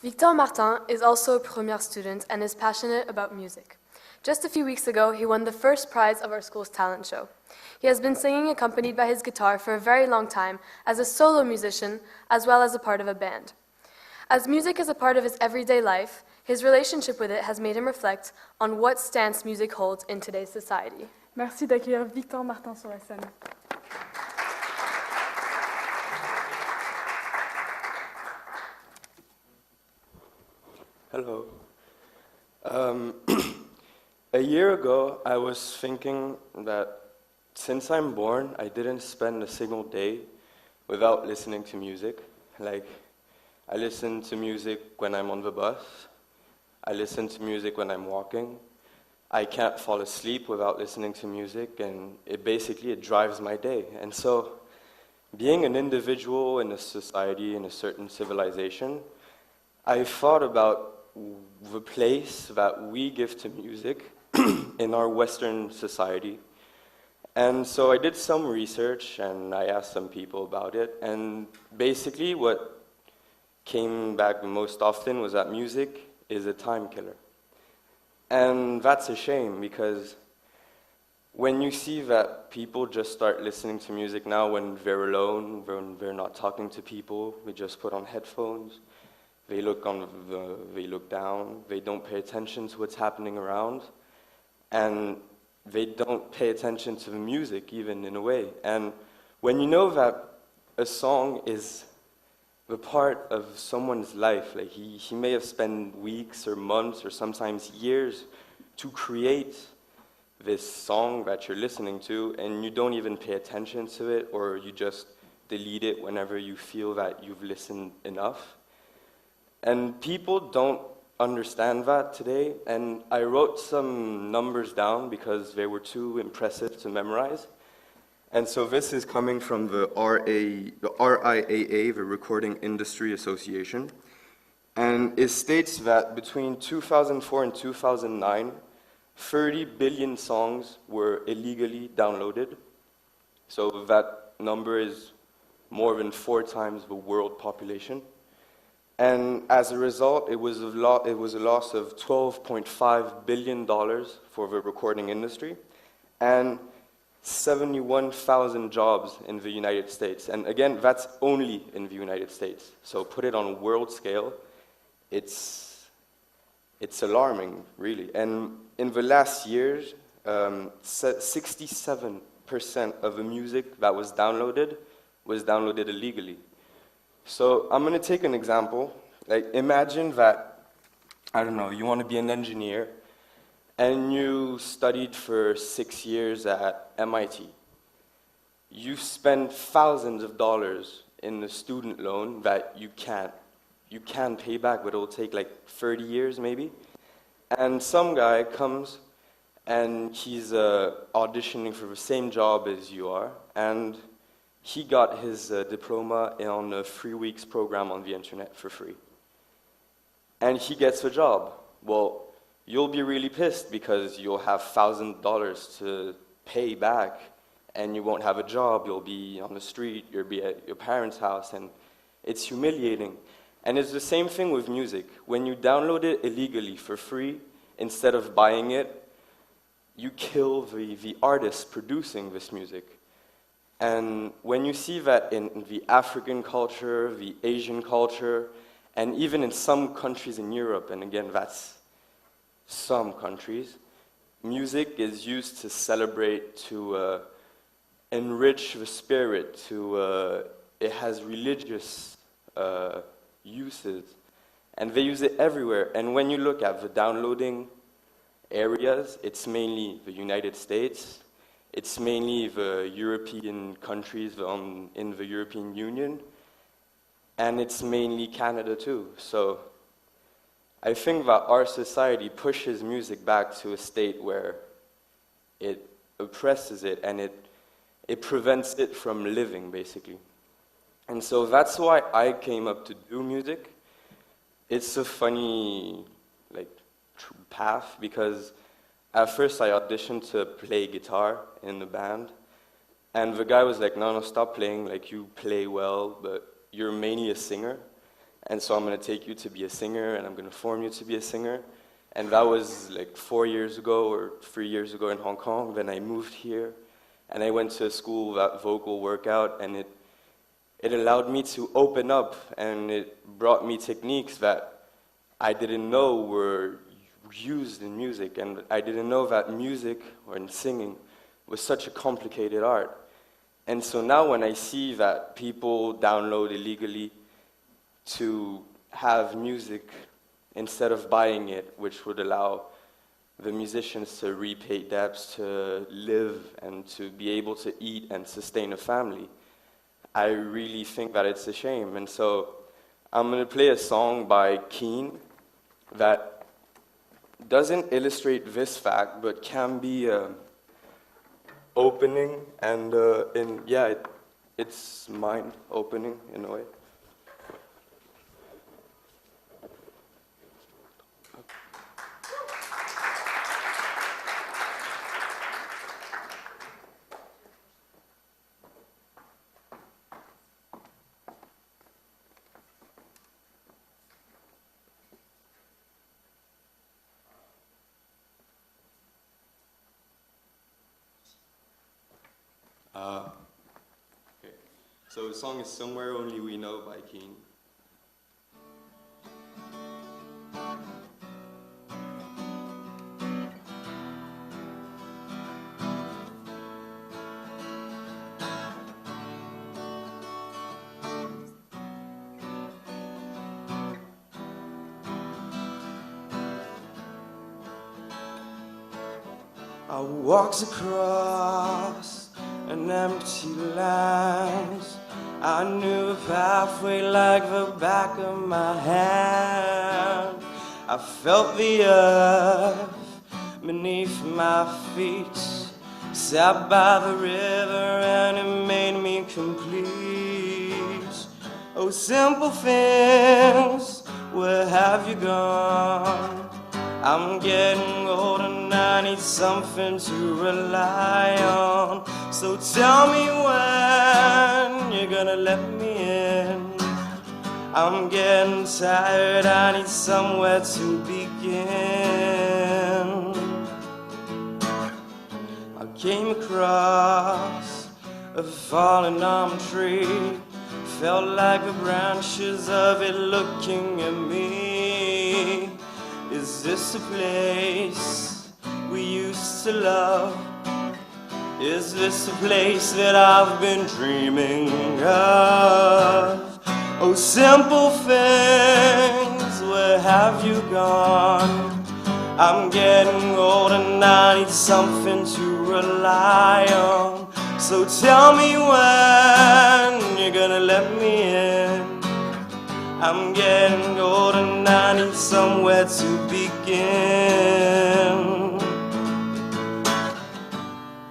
Victor Martin is also a première student and is passionate about music. Just a few weeks ago, he won the first prize of our school's talent show. He has been singing accompanied by his guitar for a very long time as a solo musician as well as a part of a band. As music is a part of his everyday life, his relationship with it has made him reflect on what stance music holds in today's society. Merci d'accueillir Victor Martin sur la scène. Hello. A year ago, I was thinking that since I'm born, I didn't spend a single day without listening to music. Like, I listen to music when I'm on the bus. I listen to music when I'm walking. I can't fall asleep without listening to music, and it drives my day. And so, being an individual in a society, in a certain civilization, I thought about the place that we give to music in our Western society. And so I did some research and I asked some people about it, and basically what came back most often was that music is a time killer. And that's a shame, because when you see that people just start listening to music now when they're alone, when they're not talking to people, they just put on headphones, they look down, they don't pay attention to what's happening around, and they don't pay attention to the music even in a way. And when you know that a song is the part of someone's life, like he may have spent weeks or months or sometimes years to create this song that you're listening to, and you don't even pay attention to it, or you just delete it whenever you feel that you've listened enough. And people don't understand that today, and I wrote some numbers down because they were too impressive to memorize. And so this is coming from the RIAA, the Recording Industry Association, and it states that between 2004 and 2009, 30 billion songs were illegally downloaded. So that number is more than 4 times the world population. And as a result, it was a loss of $12.5 billion for the recording industry, and 71,000 jobs in the United States. And again, that's only in the United States. So put it on world scale, it's alarming, really. And in the last years, 67% of the music that was downloaded illegally. So I'm going to take an example. Like, imagine that, I don't know, you want to be an engineer, and you studied for 6 years at MIT. You spend thousands of dollars in a student loan that you can pay back, but it'll take like 30 years maybe. And some guy comes and he's auditioning for the same job as you are, and he got his diploma on a 3 weeks program on the internet for free. And he gets the job. Well, you'll be really pissed because you'll have $1,000 to pay back, and you won't have a job. You'll be on the street, you'll be at your parents' house, and it's humiliating. And it's the same thing with music. When you download it illegally for free, instead of buying it, you kill the artist producing this music. And when you see that in the African culture, the Asian culture, and even in some countries in Europe, and again, that's some countries, music is used to celebrate, to enrich the spirit, it has religious uses, and they use it everywhere. And when you look at the downloading areas, it's mainly the United States, it's mainly the European countries in the European Union, and it's mainly Canada too. So I think that our society pushes music back to a state where it oppresses it and it prevents it from living, basically. And so that's why I came up to do music. It's a funny path, because at first I auditioned to play guitar in the band, and the guy was like, no, stop playing, like, you play well, but you're mainly a singer. and so I'm going to take you to be a singer, and I'm going to form you to be a singer. And that was like 4 years ago or 3 years ago in Hong Kong. Then I moved here, and I went to a school about vocal workout, and it allowed me to open up, and it brought me techniques that I didn't know were used in music, and I didn't know that music or in singing was such a complicated art. And so now when I see that people download illegally to have music instead of buying it, which would allow the musicians to repay debts, to live, and to be able to eat and sustain a family, I really think that it's a shame. And so I'm going to play a song by Keane that doesn't illustrate this fact, but can be opening, and it's mind-opening in a way. Okay. So the song is Somewhere Only We Know by Keane. I walked across an empty land. I knew a pathway like the back of my hand. I felt the earth beneath my feet. Sat by the river and it made me complete. Oh, simple things, where have you gone? I'm getting old and I need something to rely on. So tell me when you're gonna let me in. I'm getting tired, I need somewhere to begin. I came across a fallen almond tree. Felt like the branches of it looking at me. Is this a place we used to love? Is this a place that I've been dreaming of? Oh, simple things, where have you gone? I'm getting old and I need something to rely on. So tell me when you're gonna let me in. I'm getting old and I need somewhere to begin.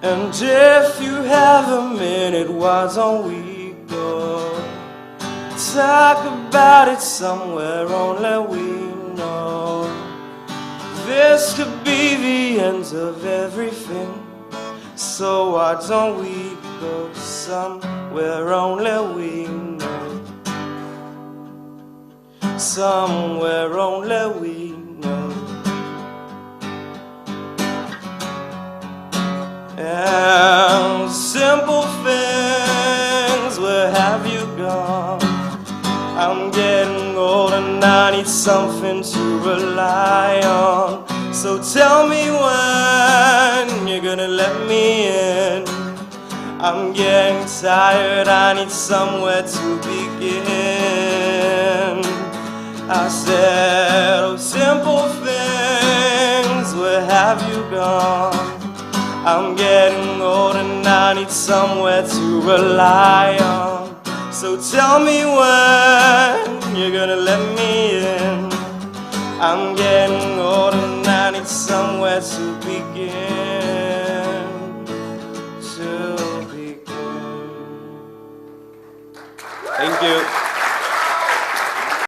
And if you have a minute, why don't we go talk about it somewhere only we know? This could be the end of everything, so why don't we go somewhere only we know? Somewhere only we know. And simple things, where have you gone? I'm getting old and I need something to rely on. So tell me when you're gonna let me in. I'm getting tired, I need somewhere to begin. I said, oh, simple things, where have you gone? I'm getting old and I need somewhere to rely on. So tell me when you're gonna let me in. I'm getting old and I need somewhere to be.